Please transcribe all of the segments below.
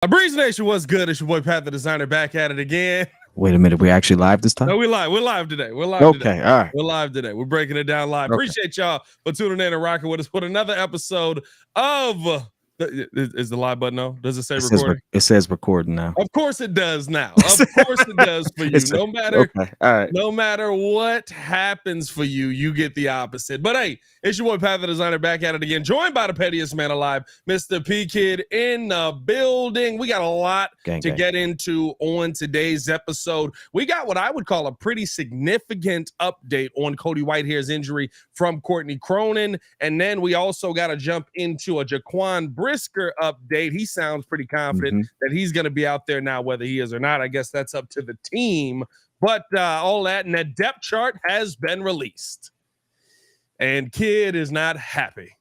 A Breeze Nation, what's good? It's your boy Pat the Designer back at it again. Wait a minute, we actually live this No, time? we live. We're live today. Okay, all right. We're live today. We're breaking it down live. Okay. Appreciate y'all for tuning in and rocking with us with another episode of is the live button on? Does it say recording? It says recording now. Of course it does now. Of course it does for you. No matter okay, all right. No matter what happens for you, you get the opposite. But hey, it's your boy Pat the Designer back at it again, joined by the pettiest man alive, Mr. P.Kidd in the building. We got a lot to get into on today's episode. We got what I would call a pretty significant update on Cody Whitehair's injury from Courtney Cronin. And then we also got to jump into a Jaquan Brisker update. He sounds pretty confident that he's going to be out there now, whether he is or not. I guess that's up to the team. But all that, and that depth chart has been released. And Kidd is not happy.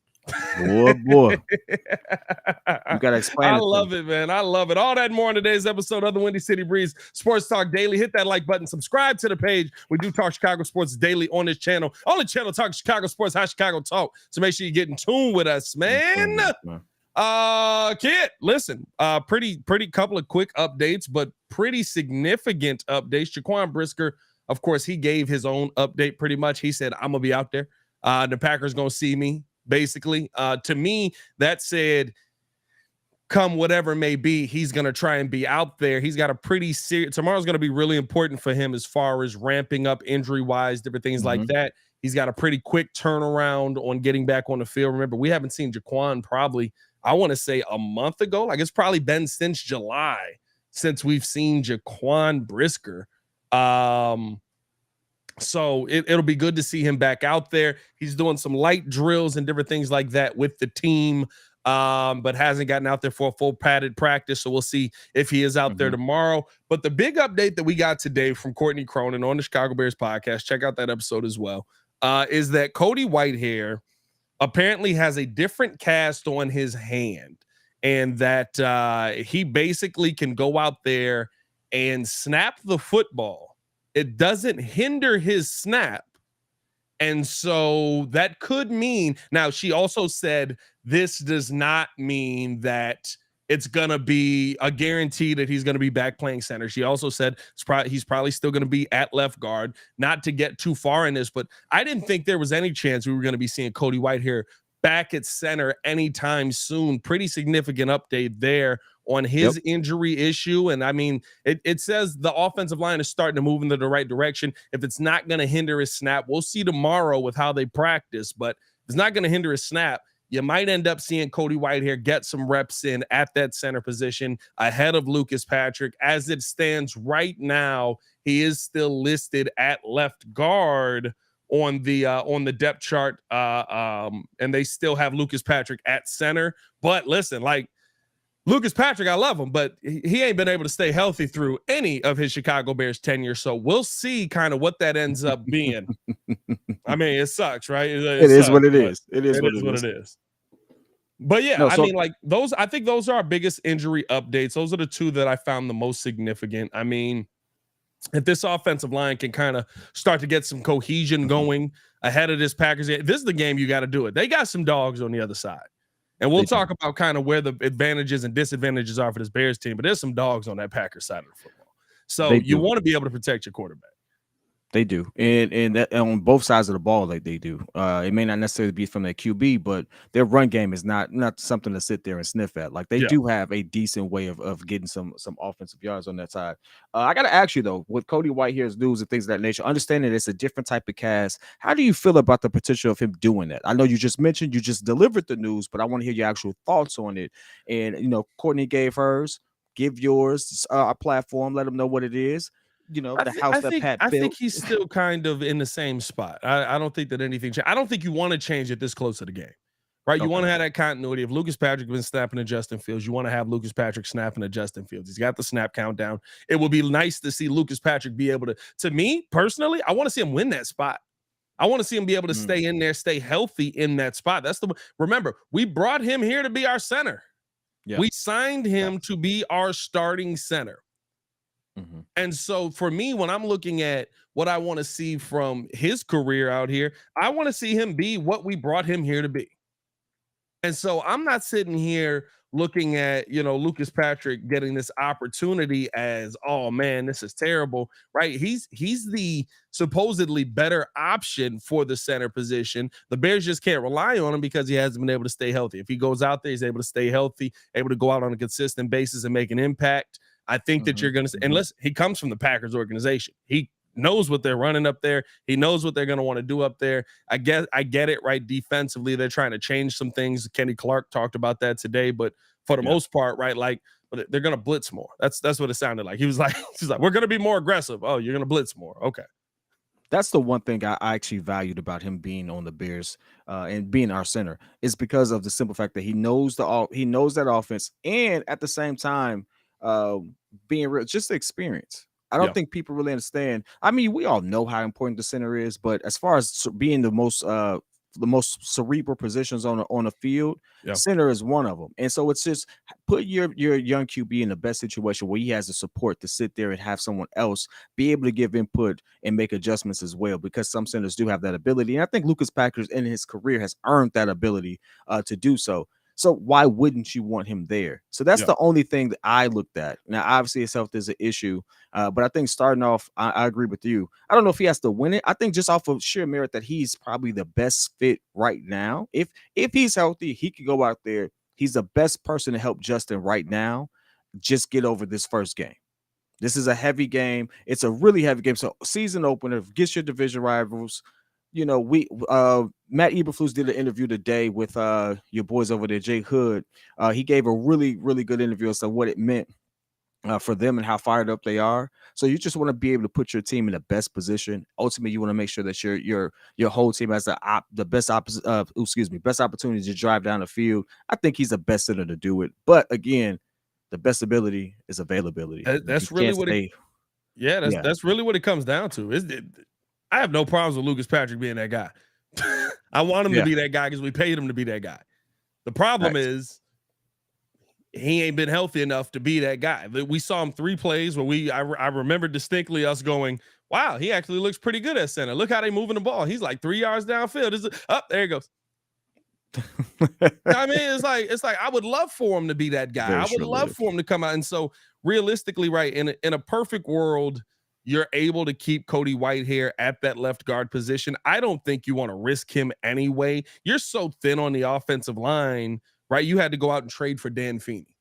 Boy. You got to explain I love it, man. I love it. All that and more on today's episode of the Windy City Breeze Sports Talk Daily. Hit that like button. Subscribe to the page. We do talk Chicago sports daily on this channel. On the channel, talk Chicago sports, how Chicago talk. So make sure you get in tune with us, man. Kidd, listen, pretty couple of quick updates, but pretty significant updates. Jaquan Brisker, of course, he gave his own update pretty much. He said, I'm gonna be out there. The Packers gonna see me, basically. To me, that said, come whatever may be, he's gonna try and be out there. He's got a pretty serious, tomorrow's gonna be really important for him as far as ramping up injury-wise, different things like that. He's got a pretty quick turnaround on getting back on the field. Remember, we haven't seen Jaquan probably, I want to say, a month ago. Like, it's probably been since July since we've seen Jaquan Brisker. So it'll be good to see him back out there. He's doing some light drills and different things like that with the team, but hasn't gotten out there for a full padded practice. So we'll see if he is out there tomorrow. But the big update that we got today from Courtney Cronin on the Chicago Bears podcast, check out that episode as well, is that Cody Whitehair apparently has a different cast on his hand, and that he basically can go out there and snap the football. It doesn't hinder his snap. And so that could mean, now she also said this does not mean that it's going to be a guarantee that he's going to be back playing center. She also said he's probably still going to be at left guard. Not to get too far in this, but I didn't think there was any chance we were going to be seeing Cody Whitehair back at center anytime soon. Pretty significant update there on his injury issue. And I mean, it says the offensive line is starting to move in the right direction. If it's not going to hinder his snap, we'll see tomorrow with how they practice, but if it's not going to hinder his snap, you might end up seeing Cody Whitehair get some reps in at that center position ahead of Lucas Patrick. As it stands right now, he is still listed at left guard on the depth chart, and they still have Lucas Patrick at center. But listen, like, Lucas Patrick, I love him, but he ain't been able to stay healthy through any of his Chicago Bears tenure. So we'll see kind of what that ends up being. I mean, it sucks, right? It is sucks, what it is. It is what it is. But yeah, I mean, like, I think those are our biggest injury updates. Those are the two that I found the most significant. I mean, if this offensive line can kind of start to get some cohesion going ahead of this Packers, this is the game you got to do it. They got some dogs on the other side. And we'll talk about kind of where the advantages and disadvantages are for this Bears team, but there's some dogs on that Packers side of the football. So you want to be able to protect your quarterback. They do, and that, on both sides of the ball, like they do. It may not necessarily be from their QB, but their run game is not something to sit there and sniff at. Like, they do have a decent way of getting some offensive yards on that side. I got to ask you though, with Cody Whitehair's news and things of that nature, understanding it's a different type of cast, how do you feel about the potential of him doing that? I know you just mentioned you just delivered the news, but I want to hear your actual thoughts on it. And Courtney gave hers. Give yours a platform. Let them know what it is. I think he's still kind of in the same spot. I don't think that anything changed. I don't think you want to change it this close to the game, right? You want to have that continuity. If Lucas Patrick has been snapping to Justin Fields, you want to have Lucas Patrick snapping to Justin Fields. He's got the snap countdown. It will be nice to see Lucas Patrick be able to me personally, I want to see him win that spot. I want to see him be able to stay in there, stay healthy in that spot. Remember, we brought him here to be our center. Yeah. We signed him to be our starting center. And so for me, when I'm looking at what I want to see from his career out here, I want to see him be what we brought him here to be. And so I'm not sitting here looking at, Lucas Patrick getting this opportunity as, oh man, this is terrible, right? He's the supposedly better option for the center position. The Bears just can't rely on him because he hasn't been able to stay healthy. If he goes out there, he's able to stay healthy, able to go out on a consistent basis and make an impact. I think that you're going to, and listen, he comes from the Packers organization. He knows what they're running up there. He knows what they're going to want to do up there. I get it, right? Defensively, they're trying to change some things. Kenny Clark talked about that today, but for the most part, right, like they're going to blitz more. That's what it sounded like. He's like, we're going to be more aggressive. Oh, you're going to blitz more. Okay. That's the one thing I actually valued about him being on the Bears and being our center is because of the simple fact that he knows that offense, and at the same time, being real, just the experience. I don't think people really understand. I mean, we all know how important the center is, but as far as being the most cerebral positions on a field, center is one of them. And so it's just put your young QB in the best situation where he has the support to sit there and have someone else be able to give input and make adjustments as well, because some centers do have that ability. And I think Lucas Packers in his career has earned that ability to do so. So why wouldn't you want him there? So that's the only thing that I looked at. Now, obviously, his health is an issue, but I think starting off, I agree with you. I don't know if he has to win it. I think just off of sheer merit that he's probably the best fit right now. If he's healthy, he could go out there. He's the best person to help Justin right now. Just get over this first game. This is a heavy game. It's a really heavy game. So season opener, gets your division rivals. Matt Eberflus did an interview today with your boys over there, Jay Hood. He gave a really, really good interview as to what it meant for them and how fired up they are. So you just want to be able to put your team in the best position. Ultimately, you want to make sure that your whole team has the best opportunity to drive down the field. I think he's the best center to do it. But again, the best ability is availability. That's really what that's really what it comes down to. I have no problems with Lucas Patrick being that guy. I want him to be that guy because we paid him to be that guy. The problem is he ain't been healthy enough to be that guy. We saw him 3 plays where I remember distinctly us going, wow, he actually looks pretty good at center. Look how they moving the ball. He's like 3 yards downfield. There he goes. I mean, it's like I would love for him to be that guy. I would love for him to come out. And so realistically, right, in a perfect world, you're able to keep Cody Whitehair at that left guard position. I don't think you want to risk him anyway. You're so thin on the offensive line, right? You had to go out and trade for Dan Feeney.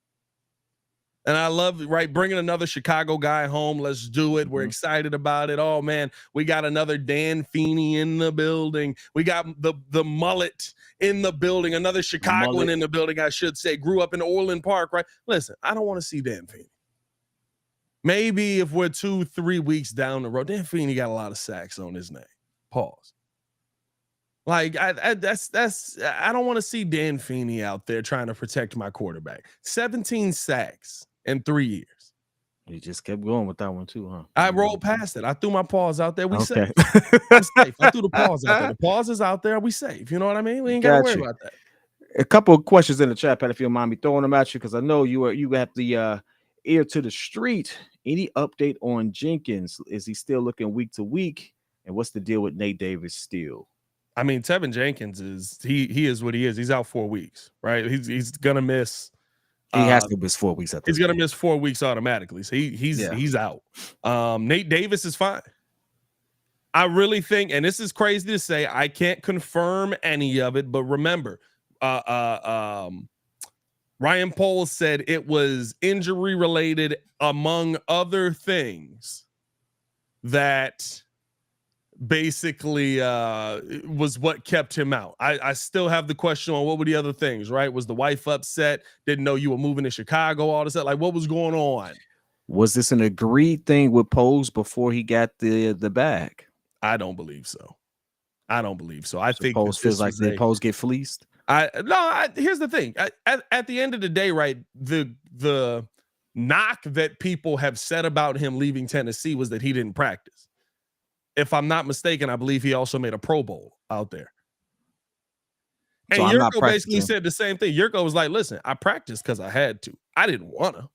And I love, right, bringing another Chicago guy home. Let's do it. We're excited about it. Oh, man, we got another Dan Feeney in the building. We got the mullet in the building. Another Chicagoan in the building, I should say. Grew up in Orland Park, right? Listen, I don't want to see Dan Feeney. Maybe if we're 2-3 weeks down the road, Dan Feeney got a lot of sacks on his name. Pause. Like I don't want to see Dan Feeney out there trying to protect my quarterback. 17 sacks in 3 years. You just kept going with that one too, huh? I rolled past it. I threw my paws out there. We safe. I'm safe. I threw the paws out there. The paws is out there. We safe. You know what I mean? We ain't got to worry about that. A couple of questions in the chat, Pat, if you don't mind me throwing them at you, because I know you got the ear to the street. Any update on Jenkins? Is he still looking week to week? And what's the deal with Nate Davis still? I mean, Tevin Jenkins is he is what he is. He's out 4 weeks, right? He's gonna miss. He has to miss 4 weeks. He's gonna miss 4 weeks automatically. So he's out. Nate Davis is fine. I really think, and this is crazy to say, I can't confirm any of it, but remember, Ryan Poles said it was injury related, among other things, that basically was what kept him out. I still have the question on what were the other things, right? Was the wife upset? Didn't know you were moving to Chicago, all this stuff? Like, what was going on? Was this an agreed thing with Poles before he got the bag? I don't believe so. I think Poles feels like the Poles get fleeced. Here's the thing. At the end of the day, right, the knock that people have said about him leaving Tennessee was that he didn't practice. If I'm not mistaken, I believe he also made a Pro Bowl out there. And so Yurko basically said the same thing. Yurko was like, listen, I practiced because I had to. I didn't want to.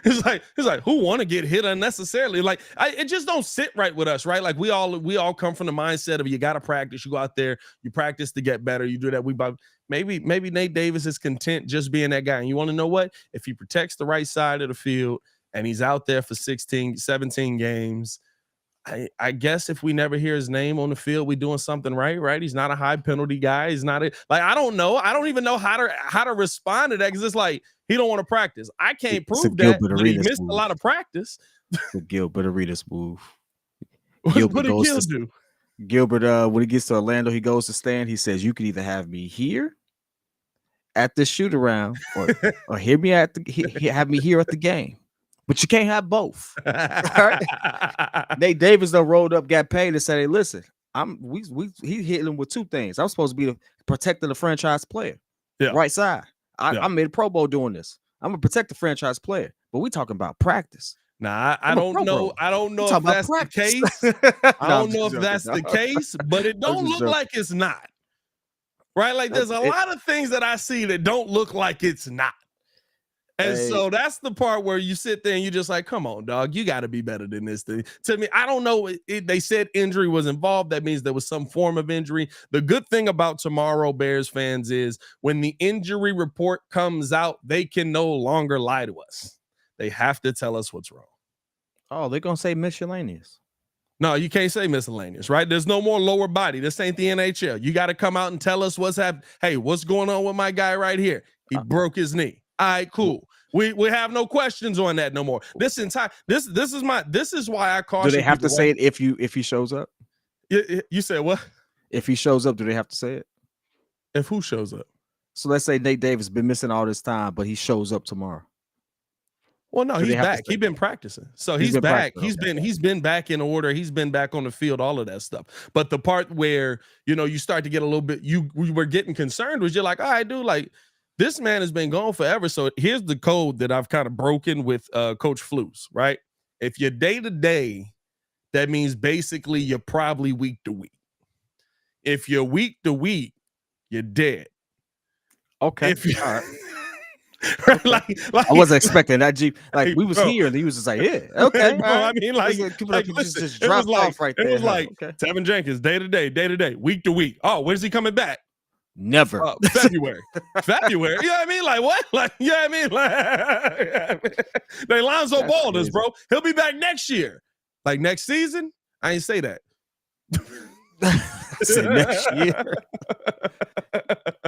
It's like who want to get hit unnecessarily? Like it just don't sit right with us, right? Like we all come from the mindset of you got to practice. You go out there, you practice to get better. You do that. Maybe Nate Davis is content just being that guy. And you want to know what? If he protects the right side of the field and he's out there for 16, 17 games, I guess if we never hear his name on the field, we doing something right? He's not a high penalty guy. He's not I don't know. I don't even know how to respond to that because it's like he don't want to practice. I can't prove that, but he missed a lot of practice. The Gilbert Arenas move. What did Gil do? Gilbert, when he gets to Orlando, he goes to stand. He says, "You could either have me here at this shoot around, or have me here at the game." But you can't have both. Right? Nate Davis though rolled up, got paid, and said, "Hey, listen, he hit him with two things. I'm supposed to be protecting the franchise player, right side. I made a Pro Bowl doing this. I'm gonna protect the franchise player, but we talking about practice." Nah, I don't know. I don't know if that's the case. I don't know if that's the case, but it don't look like it's not. Right? Like there's a lot of things that I see that don't look like it's not. And so that's the part where you sit there and you just like, come on, dog, you got to be better than this thing. To me, I don't know. They said injury was involved. That means there was some form of injury. The good thing about tomorrow, Bears fans, is when the injury report comes out, they can no longer lie to us. They have to tell us what's wrong. Oh, they're going to say miscellaneous. No, you can't say miscellaneous, right? There's no more lower body. This ain't the NHL. You got to come out and tell us what's happening. Hey, what's going on with my guy right here? He broke his knee. All right, cool. We have no questions on that no more. This is why I caution. Do they have to say it if he shows up? You said what? If he shows up, do they have to say it? If who shows up? So let's say Nate Davis been missing all this time, but he shows up tomorrow. Well, no, he's back. He's been practicing. So he's back. He's been back in order. He's been back on the field, all of that stuff. But the part where, you start to get a little bit, we were getting concerned was you're like, all right, dude, like, this man has been gone forever. So here's the code that I've kind of broken with Coach Flus, right? If you're day-to-day, that means basically you're probably week to week. If you're week to week, you're dead. Okay. All right. like, I wasn't expecting that. Like we was here and he was just like, yeah, okay. Bro, I mean, listen, just dropped off right there. It was like Tevin Jenkins, day-to-day, week to week. Oh, when's he coming back? Never. February. You know what I mean? Like what? Like, you know what I mean? Like, they Lonzo Ball this, bro. He'll be back next year. Like next season? I ain't say that. Say next year.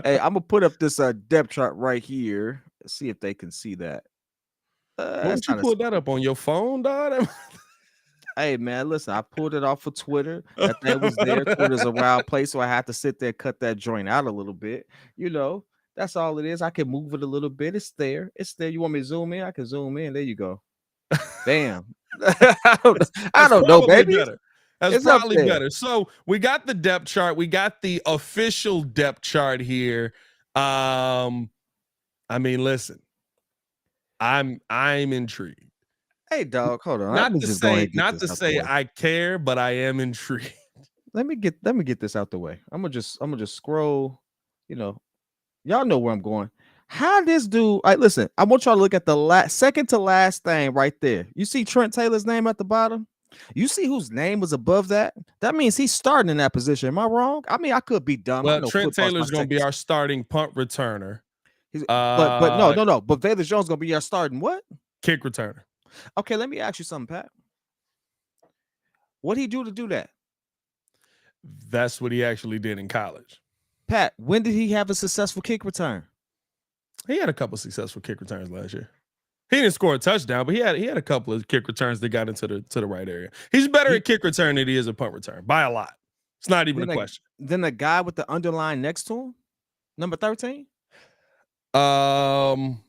Hey, I'm gonna put up this depth chart right here. Let's see if they can see that. Why don't you pull that up on your phone, dog? Hey man, listen, I pulled it off for Twitter. That was there. Twitter's a wild place, so I had to sit there, cut that joint out a little bit. That's all it is. I can move it a little bit. It's there. You want me to zoom in? I can zoom in. There you go. Bam. I don't know, baby. Better. That's probably better. So we got the depth chart. We got the official depth chart here. I mean, listen, I'm intrigued. Hey, dog, hold on. Not to say I care, but I am intrigued. Let me get this out the way. I'm gonna just scroll. Y'all know where I'm going. How this dude? Listen, I want y'all to look at the second to last thing right there. You see Trent Taylor's name at the bottom. You see whose name was above that? That means he's starting in that position. Am I wrong? I mean, I could be dumb. Well, Trent Taylor's going to be our starting punt returner. But no. But Valus Jones going to be our starting what? Kick returner. Okay, let me ask you something, Pat. What'd he do to do that? That's what he actually did in college. Pat, when did he have a successful kick return? He had a couple of successful kick returns last year. He didn't score a touchdown, but he had a couple of kick returns that got into the right area. He's better at kick return than he is a punt return by a lot. It's not even a question. Then the guy with the underline next to him, number 13. I'm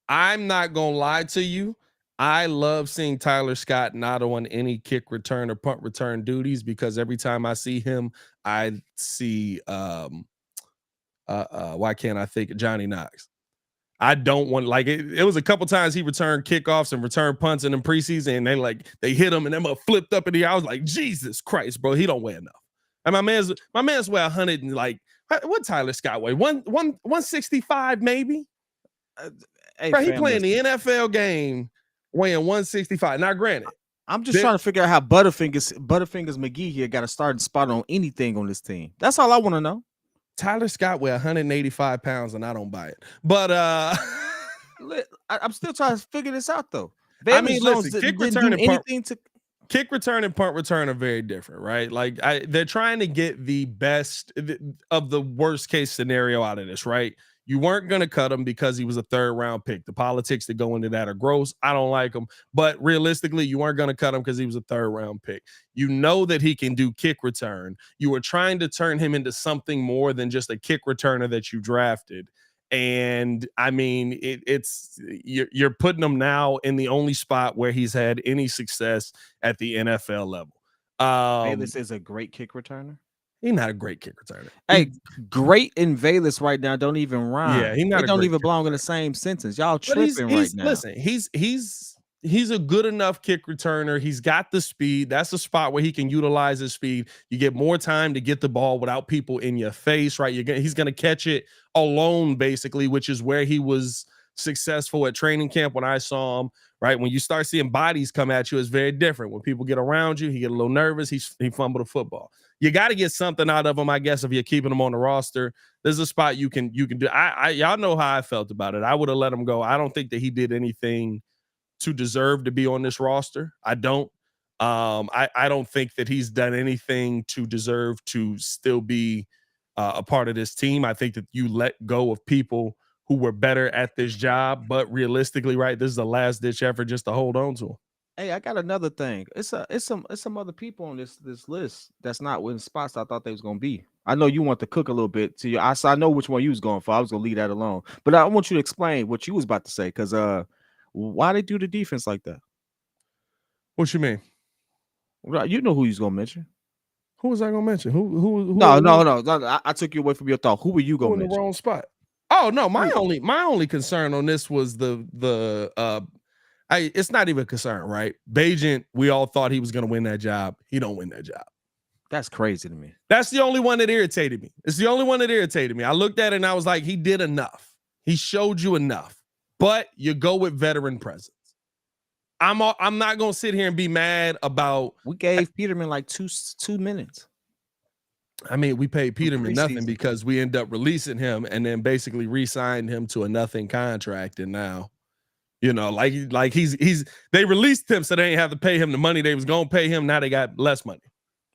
not gonna lie to you. I love seeing Tyler Scott not on any kick return or punt return duties because every time I see him, I see why can't I think of Johnny Knox? I don't want it was a couple times he returned kickoffs and returned punts in the preseason and they hit him and them flipped up in the air. I was like, Jesus Christ, bro, he don't weigh enough. And my man's weigh 100 and what Tyler Scott weigh? 165 maybe. Hey, bro, he playing the NFL game weighing 165. Now, granted, I'm just trying to figure out how Butterfingers McGee here got a starting spot on anything on this team. That's all I want to know. Tyler Scott weigh 185 pounds, and I don't buy it. But I'm still trying to figure this out, though. I mean, listen, didn't do anything to kick return and punt return are very different, right? Like they're trying to get the best of the worst case scenario out of this, right? You weren't going to cut him because he was a 3rd round pick. The politics that go into that are gross. I don't like him. But realistically, you weren't going to cut him because he was a 3rd round pick. You know that he can do kick return. You were trying to turn him into something more than just a kick returner that you drafted. And I mean, you're putting him now in the only spot where he's had any success at the NFL level. Bayless is a great kick returner. He's not a great kick returner. Hey, great and Bayless right now don't even rhyme. Yeah, he's not. They don't even belong in the same sentence. Y'all tripping right now. Listen, he's a good enough kick returner. He's got the speed. That's the spot where he can utilize his speed. You get more time to get the ball without people in your face, right? He's going to catch it alone, basically, which is where he was successful at training camp when I saw him, right? When you start seeing bodies come at you, it's very different. When people get around you, he get a little nervous. He fumbled a football. You got to get something out of him, I guess, if you're keeping him on the roster. There's a spot you can do. Y'all know how I felt about it. I would have let him go. I don't think that he did anything to deserve to be on this roster. I don't. I don't think that he's done anything to deserve to still be a part of this team. I think that you let go of people who were better at this job, but realistically, right, this is the last ditch effort just to hold on to him. Hey, I got another thing. It's some other people on this list that's not in spots I thought they was gonna be. I know you want to cook a little bit to you. I know which one you was going for. I was gonna leave that alone, but I want you to explain what you was about to say, because why they do the defense like that? What you mean? You know who you was gonna mention. Who was I gonna mention? Who No. I took you away from your thought. Who were you gonna mention? In the wrong spot? Oh no, my only concern on this was it's not even a concern, right? Bagent, we all thought he was going to win that job. He don't win that job. That's crazy to me. That's the only one that irritated me. It's the only one that irritated me. I looked at it and I was like, he did enough. He showed you enough. But you go with veteran presence. I'm not going to sit here and be mad about. We gave Peterman like two minutes. I mean, we paid Peterman nothing because we end up releasing him and then basically re-signed him to a nothing contract, and now. You know, like they released him so they didn't have to pay him the money they was gonna pay him. Now they got less money.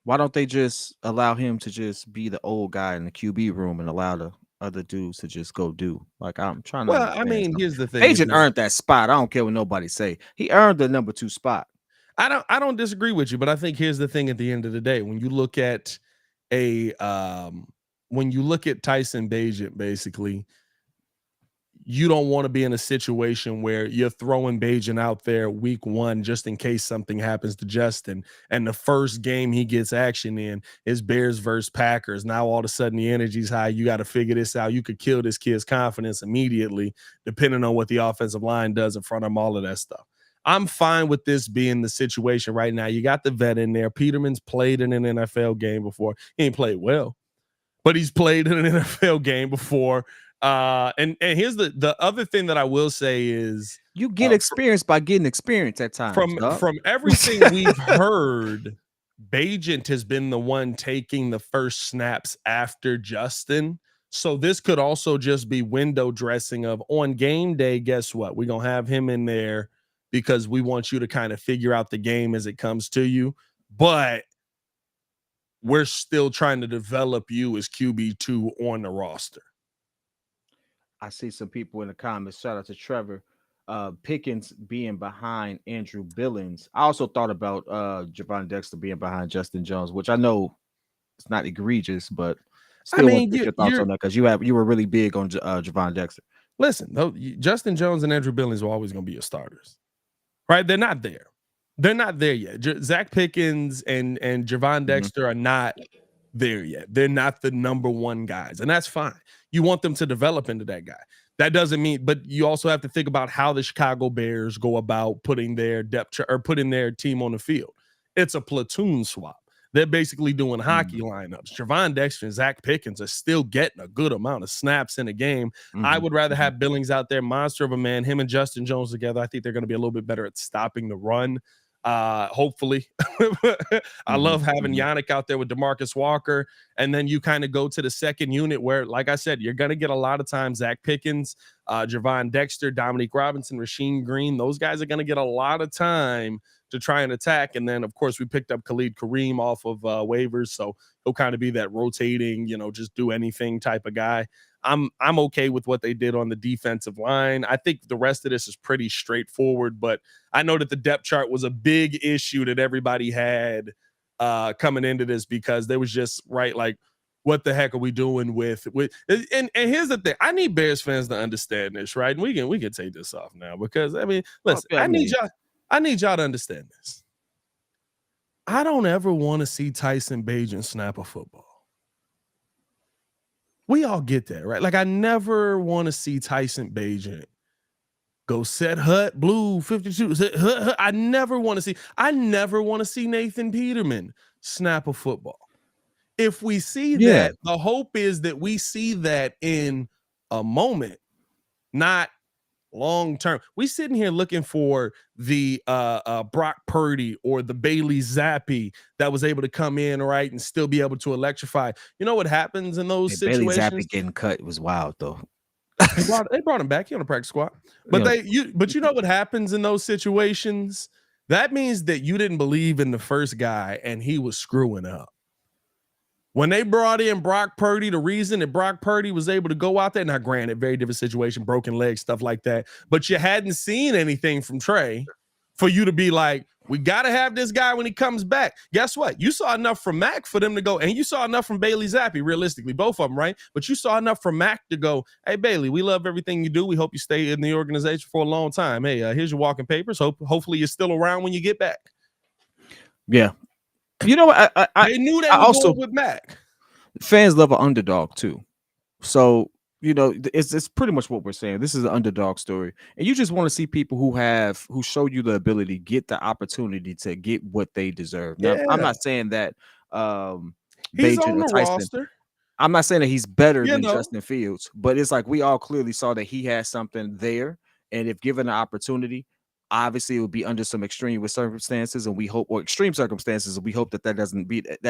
Why don't they just allow him to just be the old guy in the QB room and allow the other dudes to just go do? Like, I'm trying to. Well, I mean, here's the thing. Agent earned that spot. I don't care what nobody say. He earned the number 2 spot. I don't disagree with you, but I think here's the thing. At the end of the day, when you look at Tyson Bagent, basically. You don't want to be in a situation where you're throwing Bagent out there week 1 just in case something happens to Justin. And the first game he gets action in is Bears versus Packers. Now all of a sudden the energy's high. You got to figure this out. You could kill this kid's confidence immediately, depending on what the offensive line does in front of him, all of that stuff. I'm fine with this being the situation right now. You got the vet in there. Peterman's played in an NFL game before. He ain't played well, but he's played in an NFL game before. And here's the other thing that I will say is you get experience by getting experience at times. From everything we've heard, Bagent has been the one taking the first snaps after Justin. So this could also just be window dressing of on game day. Guess what? We're going to have him in there because we want you to kind of figure out the game as it comes to you. But we're still trying to develop you as QB2 on the roster. I see some people in the comments. Shout out to Trevor. Pickens being behind Andrew Billings. I also thought about Javon Dexter being behind Justin Jones, which I know it's not egregious, but still want to get your thoughts on that because you were really big on Javon Dexter. Listen, Justin Jones and Andrew Billings are always going to be your starters, right? They're not there. They're not there yet. Zach Pickens and Javon Dexter are not there yet. They're not the number 1 guys, and that's fine. You want them to develop into that guy. That doesn't mean, but you also have to think about how the Chicago Bears go about putting their putting their team on the field. It's a platoon swap. They're basically doing hockey lineups. Javon Dexter and Zach Pickens are still getting a good amount of snaps in a game. I would rather have Billings out there, monster of a man, him and Justin Jones together. I think they're going to be a little bit better at stopping the run. Hopefully. I love having Yannick out there with DeMarcus Walker. And then you kind of go to the second unit where, like I said, you're going to get a lot of times Zach Pickens, Javon Dexter, Dominique Robinson, Rasheem Green. Those guys are going to get a lot of time to try and attack. And then, of course, we picked up Khalid Kareem off of waivers. So he'll kind of be that rotating, just do anything type of guy. I'm okay with what they did on the defensive line. I think the rest of this is pretty straightforward, but I know that the depth chart was a big issue that everybody had coming into this because there was just like, what the heck are we doing with and here's the thing. I need Bears fans to understand this, right? And we can take this off now because listen, I need y'all to understand this. I don't ever want to see Tyson Bagent snap a football. We all get that, right? Like, I never want to see Tyson Bagent go set hut blue 52. I never want to see Nathan Peterman snap a football. If we see that, the hope is that we see that in a moment, not long term. We sitting here looking for the Brock Purdy or the Bailey Zappi that was able to come in, right, and still be able to electrify. You know what happens in those situations? Bailey Zappi getting cut was wild though. They brought him back. He on the practice squad. But you know what happens in those situations? That means that you didn't believe in the first guy and he was screwing up. When they brought in Brock Purdy, the reason that Brock Purdy was able to go out there, now granted, very different situation, broken legs, stuff like that, but you hadn't seen anything from Trey for you to be like, we got to have this guy when he comes back. Guess what? You saw enough from Mac for them to go, and you saw enough from Bailey Zappi, realistically, both of them, right? But you saw enough from Mac to go, hey, Bailey, we love everything you do. We hope you stay in the organization for a long time. Hey, here's your walking papers. Hopefully you're still around when you get back. Yeah. You know what? They knew they were also going with Mac. Fans love an underdog too, so it's pretty much what we're saying. This is an underdog story, and you just want to see people who show you the ability, get the opportunity to get what they deserve. Now, I'm not saying that he's on the roster. I'm not saying that he's better than Justin Fields, but it's like we all clearly saw that he has something there, and if given the opportunity. Obviously, it would be under some extreme circumstances, and we hope, or extreme circumstances, and we hope that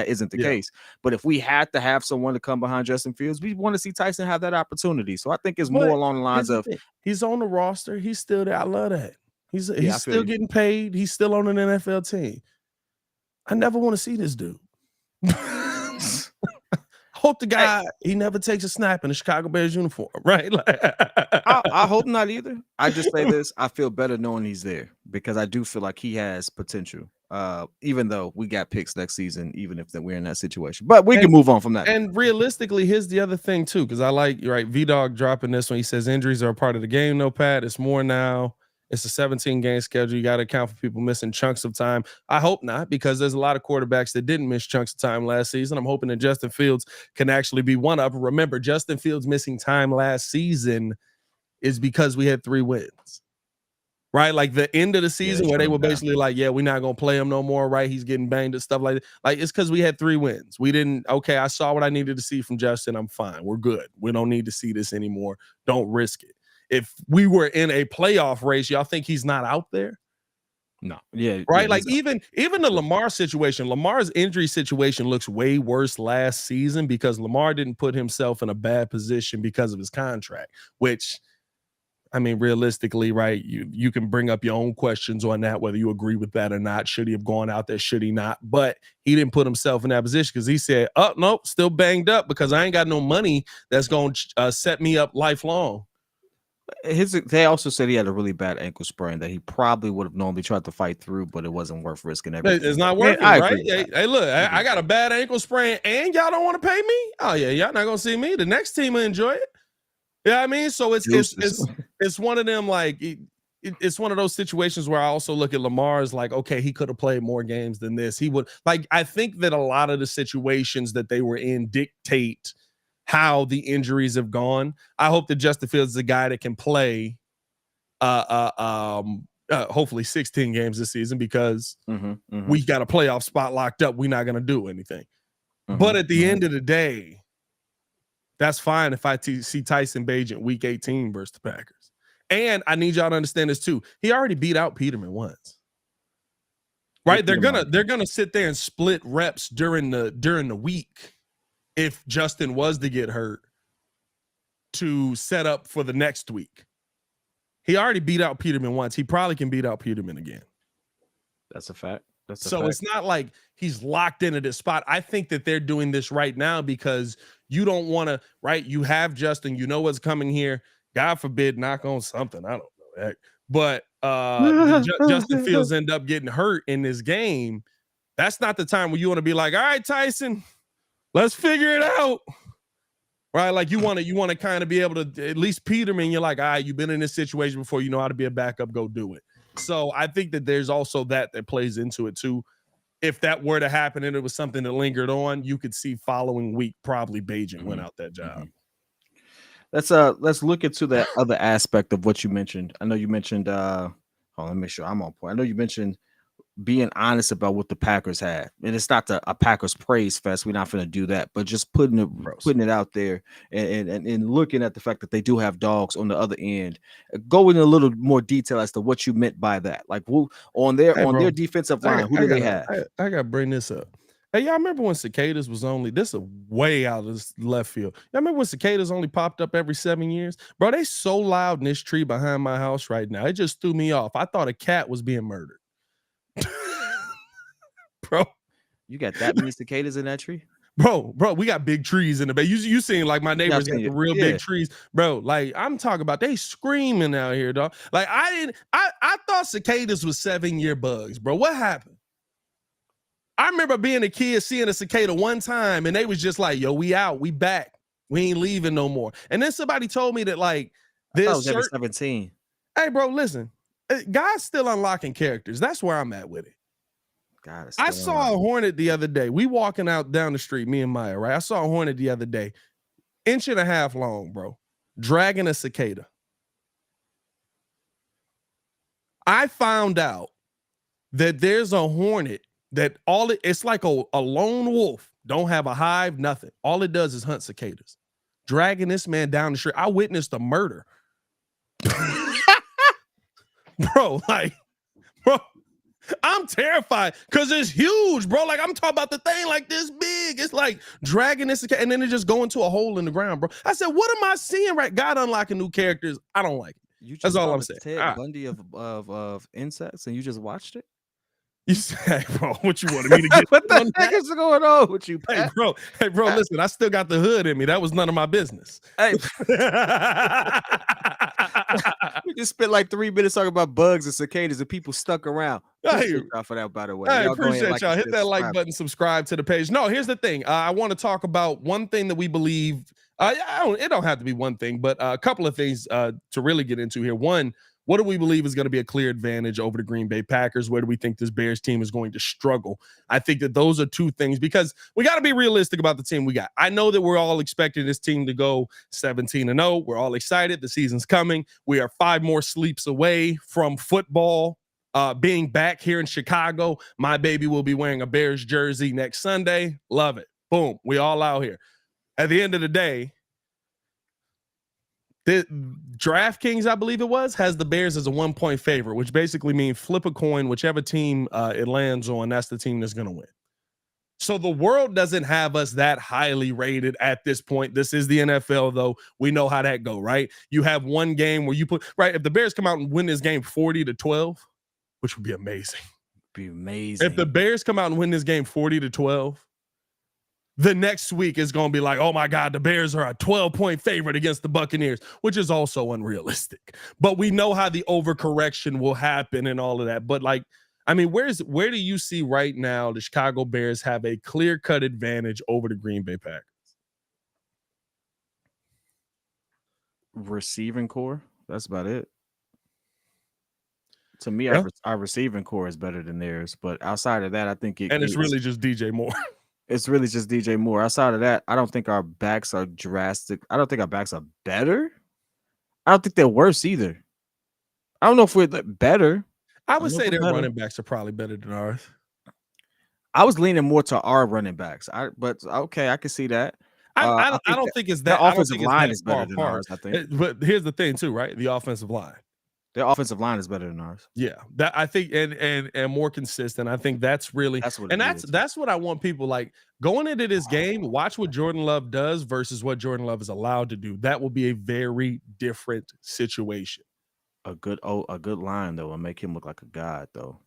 isn't the case. But if we had to have someone to come behind Justin Fields, we want to see Tyson have that opportunity. So I think it's more along the lines of he's on the roster, he's still there. I love that. He's still getting paid. He's still on an NFL team. I never want to see this dude. Hope the guy he never takes a snap in a Chicago Bears uniform, right? I hope not either. I just say this: I feel better knowing he's there because I do feel like he has potential. Even though we got picks next season, even if we're in that situation, but we can move on from that. And realistically, here's the other thing too, because I like V-Dog dropping this when he says injuries are a part of the game. No, Pat, it's more now. It's a 17-game schedule. You got to account for people missing chunks of time. I hope not, because there's a lot of quarterbacks that didn't miss chunks of time last season. I'm hoping that Justin Fields can actually be one of them. Remember, Justin Fields missing time last season is because we had 3 wins, right? Like the end of the season where they were basically like, yeah, we're not going to play him no more, right? He's getting banged and stuff like that. Like, it's because we had 3 wins. We didn't, I saw what I needed to see from Justin. I'm fine. We're good. We don't need to see this anymore. Don't risk it. If we were in a playoff race, y'all think he's not out there? No. Yeah. Right. Like even the Lamar situation, Lamar's injury situation looks way worse last season because Lamar didn't put himself in a bad position because of his contract, which, I mean, realistically, right, you can bring up your own questions on that, whether you agree with that or not. Should he have gone out there? Should he not? But he didn't put himself in that position because he said, oh, nope, still banged up because I ain't got no money that's going to set me up lifelong. They also said he had a really bad ankle sprain that he probably would have normally tried to fight through, but it wasn't worth risking everything. It's not working, right? Hey, look, I got a bad ankle sprain and y'all don't want to pay me? Oh, yeah, y'all not going to see me. The next team will enjoy it. Yeah, I mean, so it's one of them, like, it's one of those situations where I also look at Lamar as like, okay, he could have played more games than this. He would, like, I think that a lot of the situations that they were in dictate how the injuries have gone. I hope that Justin Fields is a guy that can play hopefully 16 games this season because we got a playoff spot locked up. We're not going to do anything. But at the end of the day, that's fine if I see Tyson Bagent week 18 versus the Packers. And I need y'all to understand this too. He already beat out Peterman once. Right? They're gonna sit there and split reps during the week if Justin was to get hurt to set up for the next week. He already beat out Peterman once. He probably can beat out Peterman again. That's a fact. So it's not like he's locked into this spot. I think that they're doing this right now because you don't want to, right? You have Justin, you know what's coming here. God forbid, knock on something. I don't know. Heck. But Justin Fields end up getting hurt in this game. That's not the time where you want to be like, all right, Tyson, let's figure it out. Right? Like you want to kind of be able to, at least Peterman, you're like, all right, you've been in this situation before, you know how to be a backup, go do it. So I think that there's also that plays into it too. If that were to happen and it was something that lingered on, you could see following week probably Bagent went out that job. Let's look into that other aspect of what you mentioned. I know you mentioned let me make sure I'm on point. I know you mentioned being honest about what the Packers had, and it's not a Packers praise fest. We're not going to do that, but just putting it out there and looking at the fact that they do have dogs on the other end. Go in a little more detail as to what you meant by that. Like on their defensive line, who do they have? I got to bring this up. Hey, y'all remember when cicadas was only, this is way out of this left field. Y'all remember when cicadas only popped up every 7 years? Bro, they so loud in this tree behind my house right now. It just threw me off. I thought a cat was being murdered. Bro, you got that many cicadas in that tree? Bro, we got big trees in the bay. You seen like my neighbors got the real big trees. Bro, like I'm talking about they screaming out here, dog. Like I thought cicadas was 7-year bugs, bro. What happened? I remember being a kid seeing a cicada one time and they was just like, yo, we out, we back. We ain't leaving no more. And then somebody told me that like this every 17. Hey, bro, listen. God's still unlocking characters. That's where I'm at with it. God, I saw a hornet the other day. We walking out down the street, me and Maya, right? I saw a hornet the other day, 1.5 inches long, bro, dragging a cicada. I found out that there's a hornet that it's like a lone wolf, don't have a hive, nothing. All it does is hunt cicadas, dragging this man down the street. I witnessed a murder. Bro, I'm terrified because it's huge, bro. Like I'm talking about the thing like this big. It's like dragging this and then it just go into a hole in the ground, bro. I said, what am I seeing? Right, God unlocking new characters. I don't like it. That's all I'm saying. Ted Bundy of insects, and you just watched it. You say, bro, what you wanted me to get? What the heck is going on with you, Pat? Hey, bro, listen, I still got the hood in me. That was none of my business. Hey. We just spent like 3 minutes talking about bugs and cicadas and people stuck around. Hey, for that, by the way. I appreciate y'all. Hit that like button, subscribe to the page. No, here's the thing. I want to talk about one thing that we believe. It don't have to be one thing, but a couple of things to really get into here. One, what do we believe is going to be a clear advantage over the Green Bay Packers? Where do we think this Bears team is going to struggle? I think that those are two things because we got to be realistic about the team we got. I know that we're all expecting this team to go 17-0. We're all excited. The season's coming. We are 5 more sleeps away from football being back here in Chicago. My baby will be wearing a Bears jersey next Sunday. Love it. Boom. We all out here. At the end of the day, the DraftKings, I believe it was, has the Bears as a 1-point favorite, which basically means flip a coin, whichever team it lands on, that's the team that's going to win. So the world doesn't have us that highly rated at this point. This is the NFL, though. We know how that go, right? You have one game where you put, right, if the Bears come out and win this game 40-12, which would be amazing. Be amazing. If the Bears come out and win this game 40-12, the next week is going to be like, oh my God, the Bears are a 12-point favorite against the Buccaneers, which is also unrealistic. But we know how the overcorrection will happen and all of that. But like, I mean, where do you see right now the Chicago Bears have a clear-cut advantage over the Green Bay Packers? Receiving core. That's about it. To me, Yeah. our receiving core is better than theirs. But outside of that, I think it's really just DJ Moore. It's really just DJ Moore. Outside of that, I don't think our backs are drastic. I don't think our backs are better. I don't think they're worse either. I don't know if we're better. I would say their running backs are probably better than ours. I was leaning more to our running backs. But okay, I can see that. I don't think it's that. Their offensive line is better than ours, I think. But here's the thing, too, right? The offensive line. Their offensive line is better than ours. Yeah, that I think, and more consistent. I think that's really that's what I want people like going into this game. Watch what Jordan Love does versus what Jordan Love is allowed to do. That will be a very different situation. A good line though, and make him look like a god though.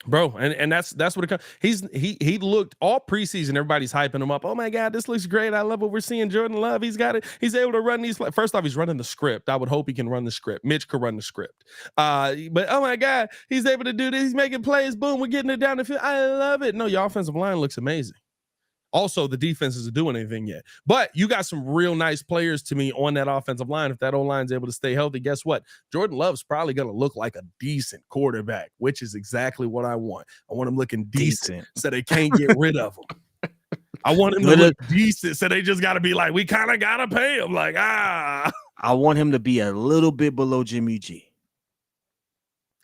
Bro, and that's what it comes. He looked all preseason. Everybody's hyping him up. Oh my God, this looks great. I love what we're seeing. Jordan Love, he's got it. He's able to run these. First off, he's running the script. I would hope he can run the script. Mitch could run the script. But oh my God, he's able to do this. He's making plays. Boom, we're getting it down the field. I love it. No, your offensive line looks amazing. Also, the defense isn't doing anything yet. But you got some real nice players to me on that offensive line. If that O-line's able to stay healthy, guess what? Jordan Love's probably going to look like a decent quarterback, which is exactly what I want. I want him looking decent. So they can't get rid of him. I want him to look decent, so they just got to be like, we kind of got to pay him. Like, I want him to be a little bit below Jimmy G.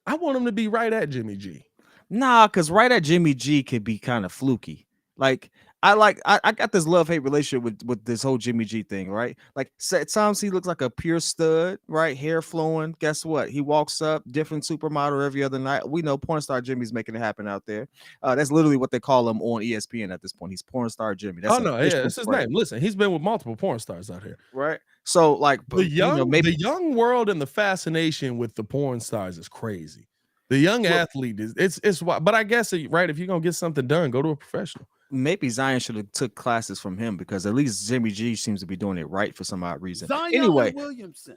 I want him to be right at Jimmy G. Nah, because right at Jimmy G could be kind of fluky. Like, I got this love-hate relationship with this whole Jimmy G thing, right? Like at times he looks like a pure stud, right? Hair flowing. Guess what? He walks up, different supermodel every other night. We know porn star Jimmy's making it happen out there. That's literally what they call him on ESPN at this point. He's porn star Jimmy. That's that's his name. Listen, he's been with multiple porn stars out here. Right. So like the young world and the fascination with the porn stars is crazy. The young athlete it's but I guess right, if you're gonna get something done, go to a professional. Maybe Zion should have took classes from him because at least Jimmy G seems to be doing it right for some odd reason. Zion anyway, Williamson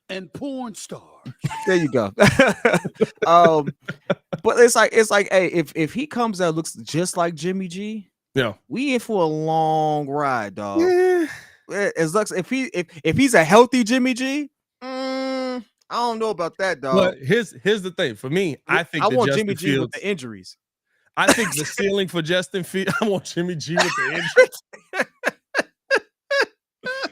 and porn stars. There you go. But it's like, hey, if he comes out looks just like Jimmy G, yeah, we in for a long ride, dog. Yeah. If he's a healthy Jimmy G, I don't know about that, dog. But here's the thing for me. I think I want Jimmy G with the injuries. I think the ceiling for Justin Fields. I want Jimmy G with the injuries.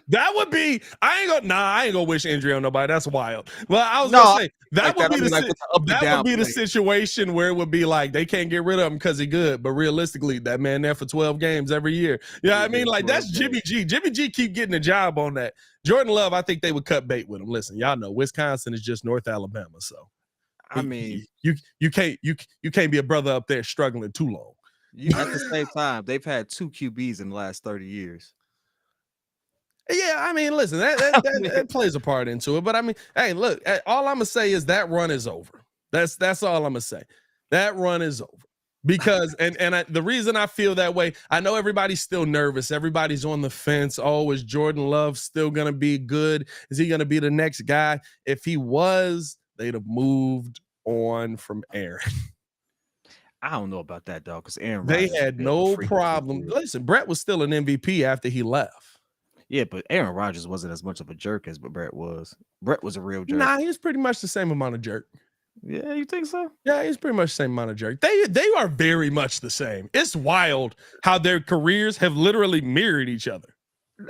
That would be. I ain't gonna wish injury on nobody. That's wild. Well, I was gonna say that would be the situation where it would be like they can't get rid of him because he's good, but realistically, that man there for 12 games every year. Yeah, I mean, like that's Jimmy G. Jimmy G keep getting a job on that. Jordan Love, I think they would cut bait with him. Listen, y'all know Wisconsin is just North Alabama, so. I mean, you can't be a brother up there struggling too long. At the same time, they've had 2 QBs in the last 30 years. Yeah, I mean, listen, that plays a part into it. But I mean, hey, look, all I'm gonna say is that run is over. That's all I'm gonna say. That run is over because the reason I feel that way, I know everybody's still nervous. Everybody's on the fence. Oh, is Jordan Love still gonna be good? Is he gonna be the next guy? If he was, they'd have moved on from Aaron. I don't know about that, dog, because Aaron Rodgers, they had no problem. Listen, Brett was still an MVP after he left. Yeah, but Aaron Rodgers wasn't as much of a jerk as Brett was. Brett was a real jerk. Nah, he was pretty much the same amount of jerk. Yeah, you think so? Yeah, he's pretty much the same amount of jerk. They are very much the same. It's wild how their careers have literally mirrored each other.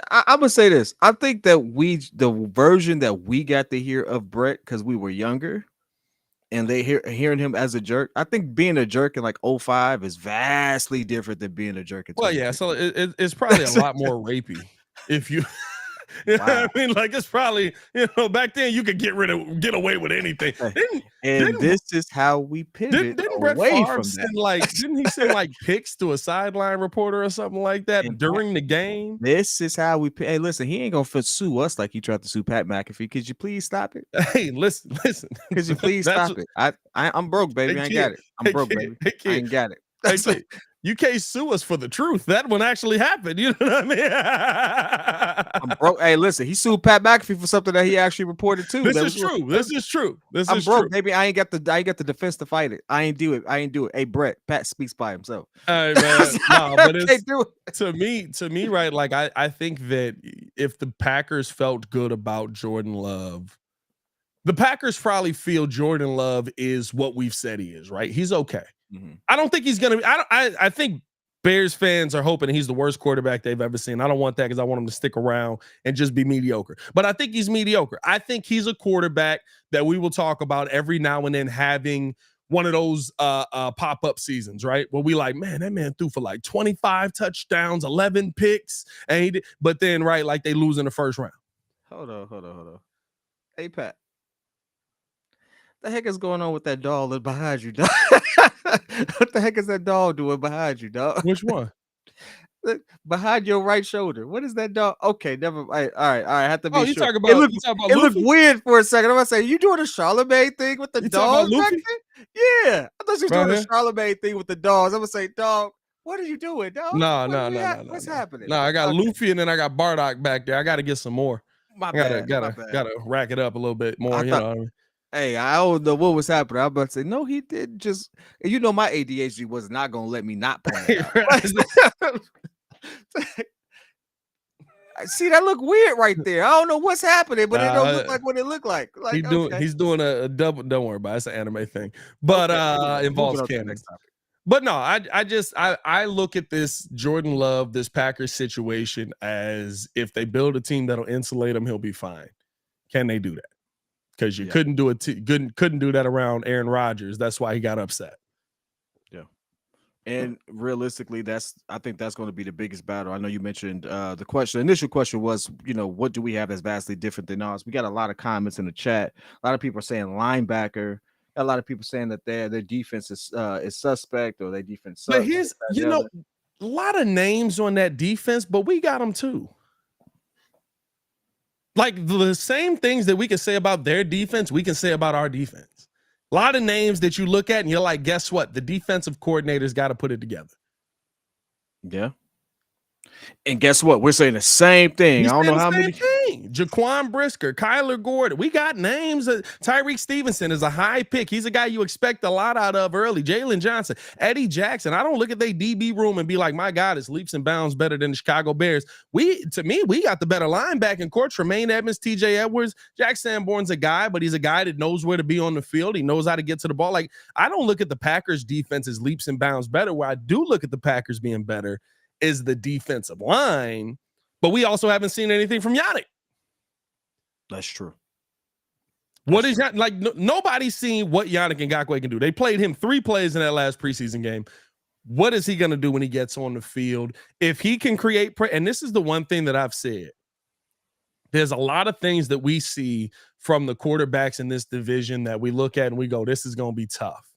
I'm gonna say this. I think that the version that we got to hear of Brett because we were younger, and they hearing him as a jerk. I think being a jerk in like 2005 is vastly different than being a jerk in 2015. Well, yeah, so it's probably a lot more rapey if you. You know what I mean? Like it's probably, back then you could get away with anything. This is how we pivot didn't away Brett Favre from send that. didn't he send like pics to a sideline reporter or something like that during the game? This is how we hey, listen, he ain't gonna sue us like he tried to sue Pat McAfee. Could you please stop it? Hey, listen. Could you please stop it? I'm broke, baby. I ain't got it. I'm broke, baby. I ain't got it. You can't sue us for the truth. That one actually happened. You know what I mean? I'm broke. Hey, listen, he sued Pat McAfee for something that he actually reported too. This is true. I'm broke, baby. I ain't got the defense to fight it. I ain't do it. Hey, Brett, Pat speaks by himself. All right, man. No, but it's to me, right? Like I think that if the Packers felt good about Jordan Love, the Packers probably feel Jordan Love is what we've said he is, right? He's okay. Mm-hmm. I don't think he's gonna be. I think Bears fans are hoping he's the worst quarterback they've ever seen. I don't want that because I want him to stick around and just be mediocre. But I think he's mediocre. I think he's a quarterback that we will talk about every now and then having one of those pop-up seasons, right? Where we like, man, that man threw for like 25 touchdowns, 11 picks, and he did, but then, right, like they lose in the first round. Hold on. Hey, Pat. The heck is going on with that dog behind you, dog? What the heck is that dog doing behind you, dog? Which one? Behind your right shoulder. What is that dog? Okay, never. All right. I have to be Oh, you sure. talking about It looked weird for a second. I'm gonna say, you doing a Charlemagne thing with the You dogs? talking about Yeah, I thought you was Right doing here? a Charlemagne thing with the dogs. I'm gonna say, dog, what are you doing, dog? No. What's happening? No, I got Luffy and then I got Bardock back there. I got to get some more. My I bad. gotta rack it up a little bit more. I You thought- know what I mean? Hey, I don't know what was happening. I'm about to say, no, he did just, you know, my ADHD was not going to let me not point it out. See, that look weird right there. I don't know what's happening, but it don't look like what it looked like. He's doing a double. Don't worry about it. It's an anime thing, but involves canon. But no, I look at this Jordan Love, this Packers situation as if they build a team that'll insulate him, he'll be fine. Can they do that? Because you couldn't do it. Couldn't do that around Aaron Rodgers. That's why he got upset. Yeah, and realistically, I think that's going to be the biggest battle. I know you mentioned the initial question was, you know, what do we have that's vastly different than ours? We got a lot of comments in the chat. A lot of people are saying linebacker. A lot of people saying that their defense is suspect or their defense sucks. But here's, a lot of names on that defense, but we got them too. Like the same things that we can say about their defense, we can say about our defense. A lot of names that you look at and you're like, guess what? The defensive coordinator's got to put it together. Yeah. And guess what? We're saying the same thing. I don't know how many. Jaquan Brisker, Kyler Gordon. We got names. Tyreek Stevenson is a high pick. He's a guy you expect a lot out of early. Jalen Johnson, Eddie Jackson. I don't look at their DB room and be like, my God, it's leaps and bounds better than the Chicago Bears. To me, we got the better linebacking core. Tremaine Edmonds, TJ Edwards. Jack Sanborn's a guy, but he's a guy that knows where to be on the field. He knows how to get to the ball. Like, I don't look at the Packers defense as leaps and bounds better. Where I do look at the Packers being better is the defensive line, but we also haven't seen anything from Yannick. That's true. Is that like? Nobody's seen what Yannick Ngakoue can do. They played him 3 plays in that last preseason game. What is he going to do when he gets on the field? If he can create, and this is the one thing that I've said, there's a lot of things that we see from the quarterbacks in this division that we look at and we go, this is going to be tough.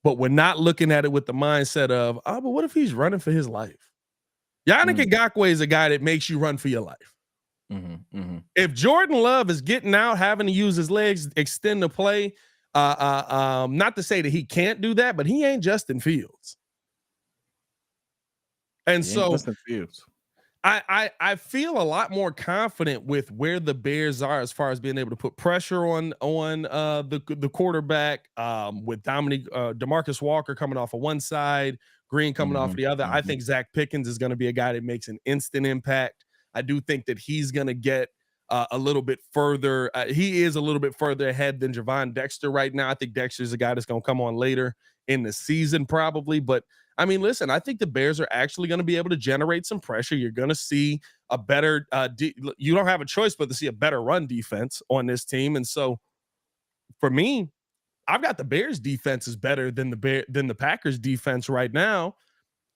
But we're not looking at it with the mindset of, but what if he's running for his life? Yannick Ngakoue is a guy that makes you run for your life. If Jordan Love is getting out, having to use his legs, extend the play, not to say that he can't do that, but he ain't Justin Fields. And so Justin Fields. I feel a lot more confident with where the Bears are as far as being able to put pressure on the quarterback with DeMarcus Walker coming off of one side, Green coming off the other. I think Zach Pickens is going to be a guy that makes an instant impact. I do think that he's going to get a little bit further. He is a little bit further ahead than Javon Dexter right now. I think Dexter's a guy that's going to come on later in the season probably, but I mean, listen, I think the Bears are actually going to be able to generate some pressure. You're going to see a better you don't have a choice but to see a better run defense on this team. And so for me, I've got the Bears defense is better than the Packers defense right now.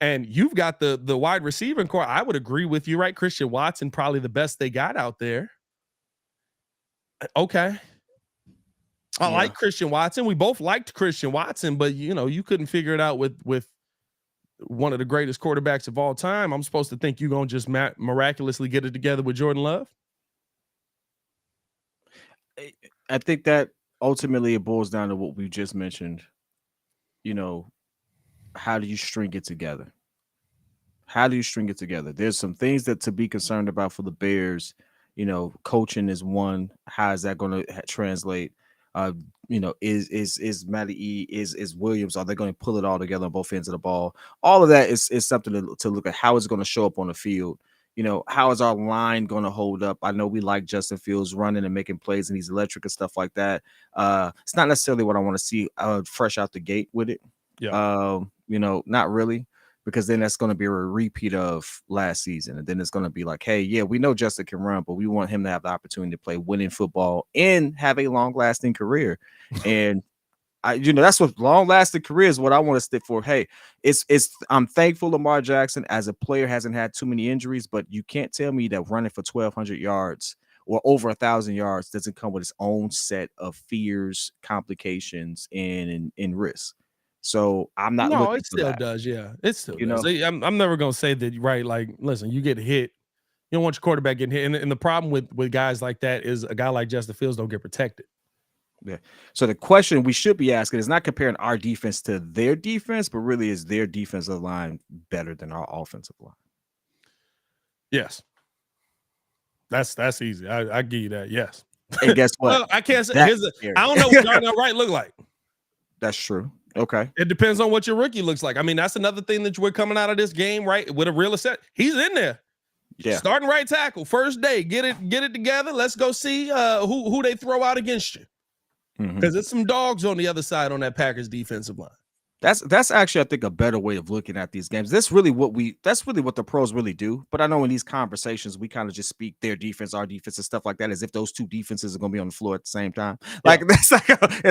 And you've got the wide receiving core. I would agree with you, right? Christian Watson, probably the best they got out there. Okay. I like Christian Watson. We both liked Christian Watson, but you couldn't figure it out with one of the greatest quarterbacks of all time. I'm supposed to think you're going to just miraculously get it together with Jordan Love? I think that ultimately it boils down to what we just mentioned. How do you string it together? There's some things that to be concerned about for the Bears. Coaching is one. How is that going to translate? Is Matty is Williams? Are they going to pull it all together on both ends of the ball? All of that is something to look at. How is it going to show up on the field? How is our line going to hold up? I know we like Justin Fields running and making plays and he's electric and stuff like that. It's not necessarily what I want to see fresh out the gate with it. Yeah. Not really. because then that's going to be a repeat of last season. And then it's going to be like, hey, yeah, we know Justin can run, but we want him to have the opportunity to play winning football and have a long-lasting career. And that's what long-lasting career is, what I want to stick for. Hey, I'm thankful Lamar Jackson as a player hasn't had too many injuries, but you can't tell me that running for 1,200 yards or over 1,000 yards doesn't come with its own set of fears, complications, and risks. So I'm not No, looking it for still that. does. Yeah, it still You does. know? I'm never gonna say that. Right? Like, listen, you get hit. You don't want your quarterback getting hit, and the problem with guys like that is a guy like Justin Fields don't get protected. Yeah. So the question we should be asking is not comparing our defense to their defense, but really is their defensive line better than our offensive line? Yes. That's easy. I give you that. Yes. And guess what? Well, I can't say. I don't know what Darnell Wright look like. That's true. Okay. It depends on what your rookie looks like. I mean, that's another thing that we're coming out of this game, right? With a real asset. He's in there. Yeah. Starting right tackle, first day. Get it together. Let's go see who they throw out against you. Because there's some dogs on the other side on that Packers defensive line. That's actually, I think, a better way of looking at these games. That's really what the pros really do. But I know in these conversations, we kind of just speak their defense, our defense, and stuff like that, as if those two defenses are going to be on the floor at the same time. Like, it's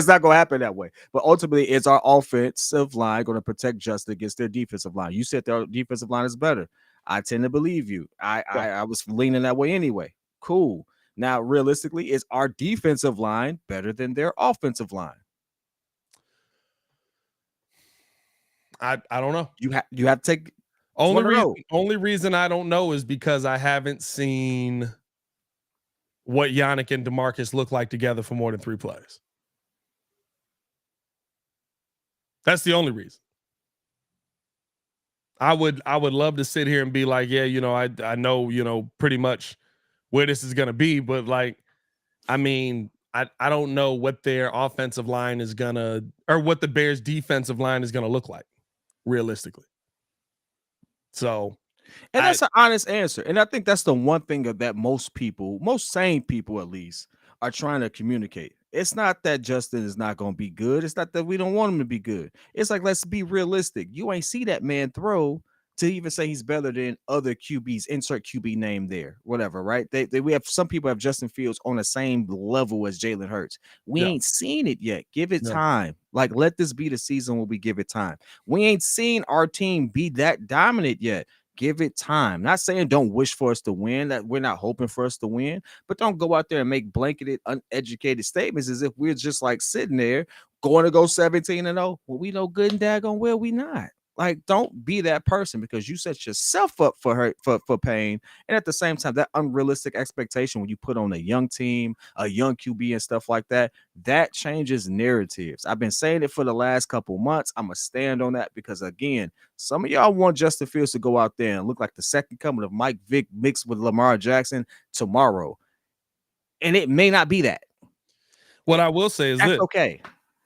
not going to happen that way. But ultimately, is our offensive line going to protect Justin against their defensive line? You said their defensive line is better. I tend to believe you. I was leaning that way anyway. Cool. Now, realistically, is our defensive line better than their offensive line? I don't know. You have to take only reason I don't know is because I haven't seen what Yannick and DeMarcus look like together for more than 3 plays. That's the only reason. I would love to sit here and be like, yeah, I know, pretty much where this is going to be, but like, I mean, I don't know what their offensive line is or what the Bears defensive line is going to look like realistically. So, and that's an honest answer. And I think that's the one thing that most sane people at least, are trying to communicate. It's not that Justin is not going to be good. It's not that we don't want him to be good. It's like, let's be realistic. You ain't see that man throw to even say he's better than other QBs. Insert QB name there, whatever, right? We have some people have Justin Fields on the same level as Jalen Hurts. We ain't seen it yet. Give it time. Like, let this be the season where we give it time. We ain't seen our team be that dominant yet. Give it time. Not saying don't wish for us to win, that we're not hoping for us to win, but don't go out there and make blanketed, uneducated statements as if we're just like sitting there going to go 17-0. Well, we know good and daggone well we not. Like, don't be that person, because you set yourself up for pain. And at the same time, that unrealistic expectation when you put on a young team, a young QB and stuff like that, that changes narratives. I've been saying it for the last couple months. I'm going to stand on that because, again, some of y'all want Justin Fields to go out there and look like the second coming of Mike Vick mixed with Lamar Jackson tomorrow. And it may not be that. What I will say is That's this. Okay.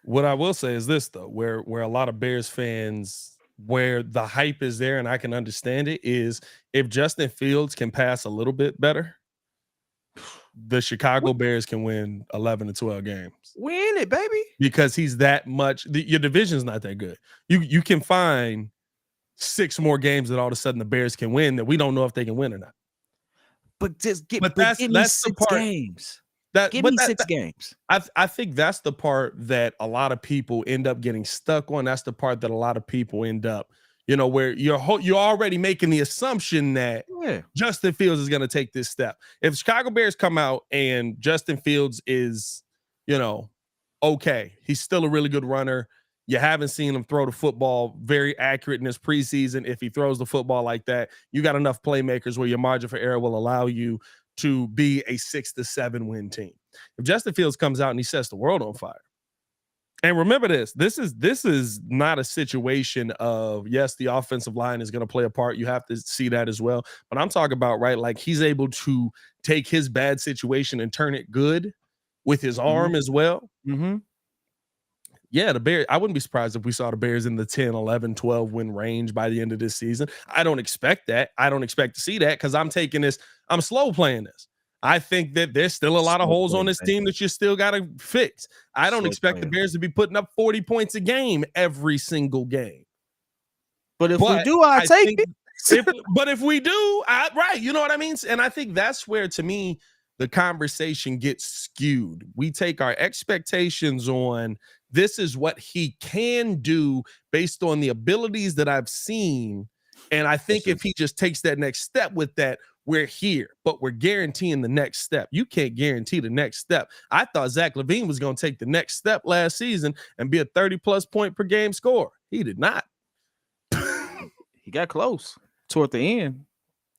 What I will say is this, though, where a lot of Bears fans, where the hype is there, and I can understand it, is if Justin Fields can pass a little bit better, the Chicago Bears can win 11 to 12 games. Win it, baby. Because he's that much. Your division's not that good. You can find 6 more games that all of a sudden the Bears can win that we don't know if they can win or not. But just give me that's 6 the part, games. Give me 6 games. I think that's the part that a lot of people end up getting stuck on. That's the part that a lot of people end up, where you're already making the assumption that Justin Fields is going to take this step. If Chicago Bears come out and Justin Fields is, okay, he's still a really good runner. You haven't seen him throw the football very accurate in his preseason. If he throws the football like that, you got enough playmakers where your margin for error will allow you to be a 6 to 7 win team. If Justin Fields comes out and he sets the world on fire, and remember this is not a situation of, yes, the offensive line is going to play a part. You have to see that as well. But I'm talking about, right, like he's able to take his bad situation and turn it good with his arm as well. Yeah, the Bears, I wouldn't be surprised if we saw the Bears in the 10, 11, 12 win range by the end of this season. I don't expect that. I don't expect to see that because I'm slow playing this. I think that there's still a lot of holes on this team that you still got to fix. I don't expect the Bears to be putting up 40 points a game every single game. But if we do, I'll take it. If we do, right, you know what I mean? And I think that's where, to me, the conversation gets skewed. We take our expectations on this is what he can do based on the abilities that I've seen. And I think if he just takes that next step with that, we're here, but we're guaranteeing the next step. You can't guarantee the next step. I thought Zach LaVine was going to take the next step last season and be a 30-plus point per game scorer. He did not. He got close toward the end.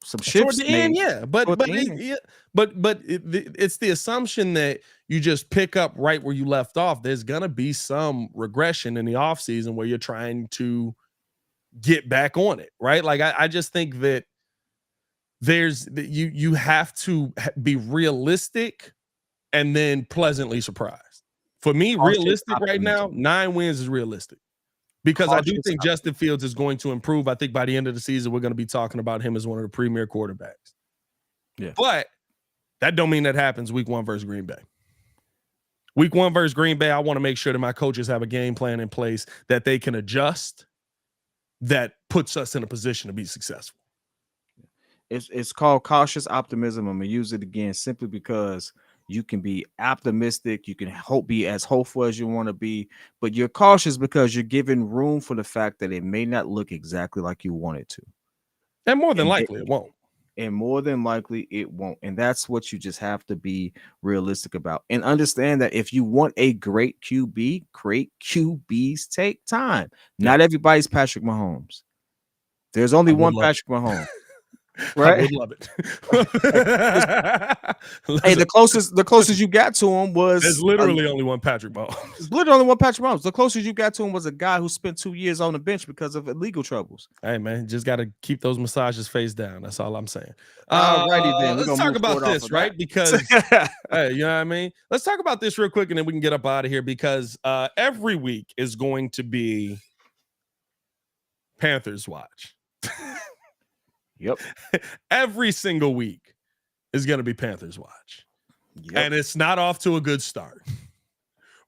Some shifts toward the end, yeah, but it's the assumption that you just pick up right where you left off. There's gonna be some regression in the offseason where you're trying to get back on it, right? Like I just think that you have to be realistic and then pleasantly surprised. For me, realistic right now, 9 wins is realistic. Because I do think Justin Fields is going to improve. I think by the end of the season, we're going to be talking about him as one of the premier quarterbacks. Yeah. But that don't mean that happens week 1 versus Green Bay. Week 1 versus Green Bay, I want to make sure that my coaches have a game plan in place that they can adjust that puts us in a position to be successful. It's called cautious optimism. I'm going to use it again simply because you can be optimistic. You can be as hopeful as you want to be, but you're cautious because you're giving room for the fact that it may not look exactly like you want it to. And more than likely it won't. And more than likely it won't. And that's what you just have to be realistic about. And understand that if you want a great QB, great QBs take time. Not everybody's Patrick Mahomes. There's only one Patrick Mahomes. Right? I would love it. Hey, the closest you got to him was there's literally only one Patrick Mahomes. There's literally only one Patrick Mahomes. The closest you got to him was a guy who spent 2 years on the bench because of illegal troubles. Hey man, just got to keep those massages face down. That's all I'm saying. Alrighty then. Let's talk about this, right? Because hey, you know what I mean? Let's talk about this real quick and then we can get up out of here because every week is going to be Panthers Watch. Yep. Every single week is going to be Panthers Watch. Yep. And it's not off to a good start.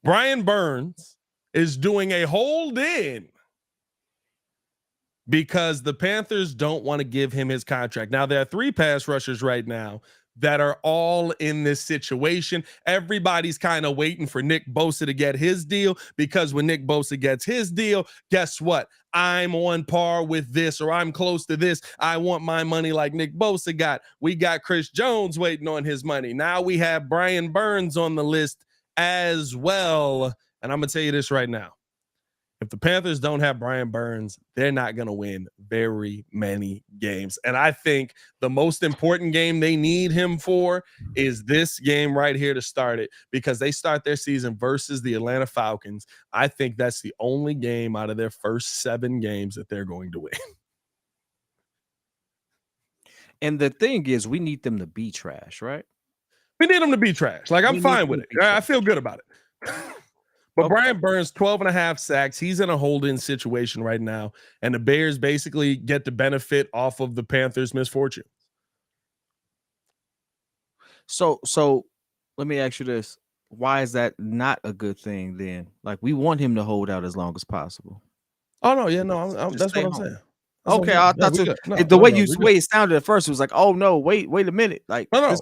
Brian Burns is doing a hold in because the Panthers don't want to give him his contract. Now, there are 3 pass rushers right now that are all in this situation. Everybody's kind of waiting for Nick Bosa to get his deal because when Nick Bosa gets his deal, guess what? I'm on par with this or I'm close to this. I want my money like Nick Bosa got. We got Chris Jones waiting on his money. Now we have Brian Burns on the list as well. And I'm going to tell you this right now. If the Panthers don't have Brian Burns, they're not going to win very many games. And I think the most important game they need him for is this game right here to start it because they start their season versus the Atlanta Falcons. I think that's the only game out of their first 7 games that they're going to win. And the thing is, we need them to be trash, right? We need them to be trash. Like, I'm fine with it. I feel good about it. But okay. Brian Burns, 12.5 sacks. He's in a hold-in situation right now. And the Bears basically get the benefit off of the Panthers' misfortune. So let me ask you this. Why is that not a good thing then? Like, we want him to hold out as long as possible. Oh, no. Yeah, no. That's what I'm saying. Okay, I thought the way it sounded at first, it was like, oh no, wait a minute, like here's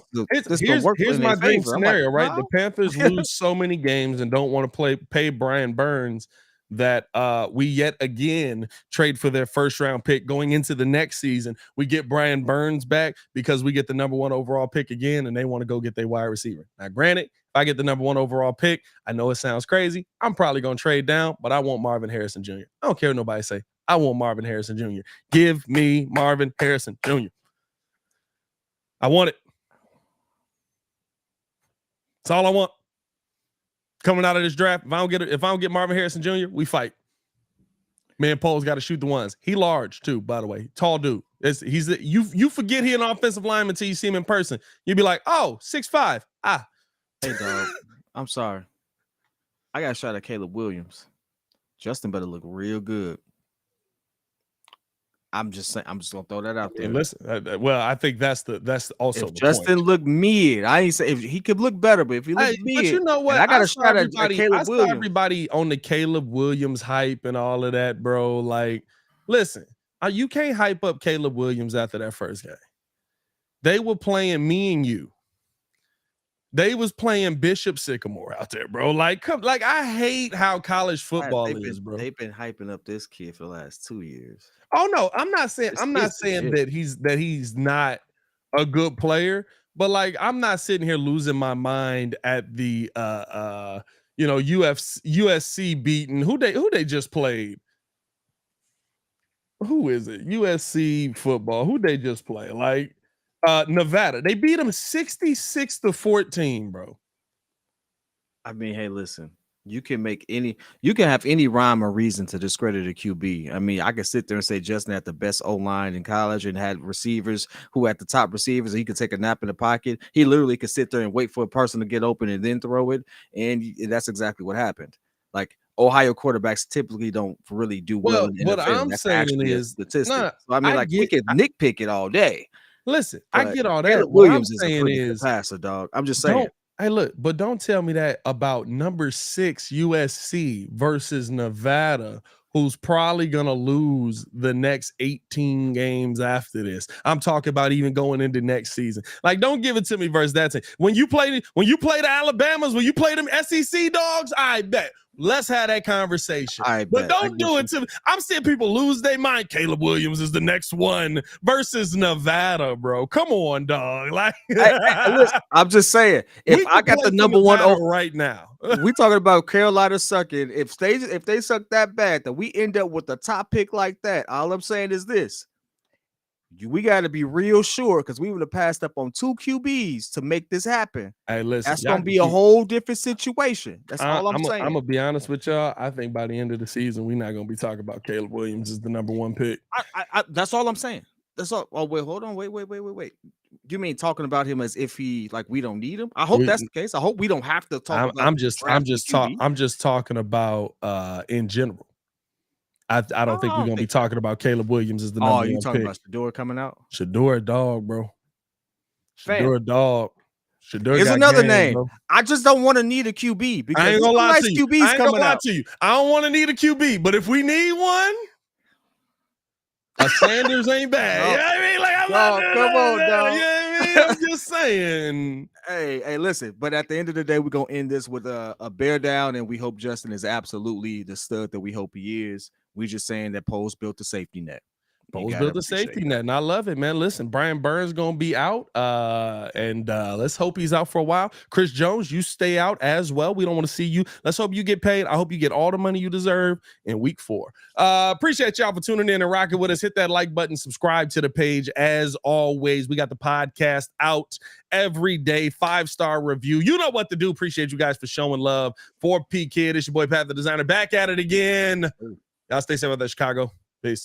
my dream scenario, like, right? No? The Panthers lose so many games and don't want to pay Brian Burns that we yet again trade for their first round pick going into the next season. We get Brian Burns back because we get the number 1 overall pick again, and they want to go get their wide receiver. Now, granted, if I get the number 1 overall pick, I know it sounds crazy. I'm probably gonna trade down, but I want Marvin Harrison Jr. I don't care what nobody say. I want Marvin Harrison Jr. Give me Marvin Harrison Jr. I want it. That's all I want. Coming out of this draft, if I don't get Marvin Harrison Jr., we fight. Man, Pole's got to shoot the ones. He large too, by the way. Tall dude. You forget he an offensive lineman until you see him in person. You'd be like, oh, 6'5". Hey, dog. I'm sorry. I got a shot at Caleb Williams. Justin better look real good. I'm just saying. I'm just gonna throw that out there. And listen, well, I think that's also if the Justin point. Look mid. I ain't say if he could look better, but if he looks mid, but you know what? I got a shot at Caleb Williams. Everybody on the Caleb Williams hype and all of that, bro. Like, listen, You can't hype up Caleb Williams after that first game. They were playing me and you. They was playing Bishop Sycamore out there, bro. Like, I hate how college football is, bro. They've been hyping up this kid for the last 2 years. Oh no, I'm not saying that he's not a good player, but like I'm not sitting here losing my mind at the USC beating who they just played. Who is it? USC football. Who they just play? Like Nevada. They beat them 66-14, bro. I mean, hey, listen. You can have any rhyme or reason to discredit a QB. I mean, I could sit there and say Justin had the best O-line in college and had receivers who had the top receivers. And he could take a nap in the pocket. He literally could sit there and wait for a person to get open and then throw it. And that's exactly what happened. Like Ohio quarterbacks typically don't really do well in the NFL. What I'm saying is statistics. So I mean, we could nitpick it all day. Listen, I get all that. Caleb Williams is a pretty good passer, dog. I'm just saying. Hey, look, but don't tell me that about number 6 USC versus Nevada, who's probably gonna lose the next 18 games after this. I'm talking about even going into next season. Like, don't give it to me versus that team. When you play the Alabamas, when you play them SEC dogs, I bet. Let's have that conversation. But don't do it to me. I'm seeing people lose their mind. Caleb Williams is the next one versus Nevada, bro. Come on, dog. Like, listen, I'm just saying, if I got the number one right now, we talking about Carolina sucking. If they suck that bad, that we end up with a top pick like that. All I'm saying is this. We got to be real sure because we would have passed up on 2 QBs to make this happen. Hey, listen, that's gonna be a whole different situation. That's all I'm saying. I'm gonna be honest with y'all. I think by the end of the season, we're not gonna be talking about Caleb Williams as the number 1 pick. That's all I'm saying. That's all. Oh wait, hold on. Wait. You mean talking about him as if he we don't need him? I hope that's the case. I hope we don't have to talk. I'm just talking about in general. I don't think we're gonna be talking about Caleb Williams as the number 1 pick. Oh, you talking about Shedeur coming out? Shedeur dog, bro. Shedeur dog. Shedeur is another name. Bro. I just don't want to need a QB because I ain't gonna lie to you. I ain't gonna lie to you. I don't want to need a QB, but if we need one, a Sanders ain't bad. You know what I mean? Like, come on, dog. You know what I mean? I'm just saying. Hey, listen. But at the end of the day, we're gonna end this with a bear down, and we hope Justin is absolutely the stud that we hope he is. We just saying that Poles built the safety net. Poles built the safety net, and I love it, man. Listen, Brian Burns gonna be out, and let's hope he's out for a while. Chris Jones, you stay out as well. We don't want to see you. Let's hope you get paid. I hope you get all the money you deserve in week 4. Appreciate y'all for tuning in and rocking with us. Hit that like button, subscribe to the page. As always, we got the podcast out every day. 5-star review. You know what to do. Appreciate you guys for showing love. For P.Kidd, it's your boy Pat the Designer, back at it again. Y'all stay safe out there, Chicago. Peace.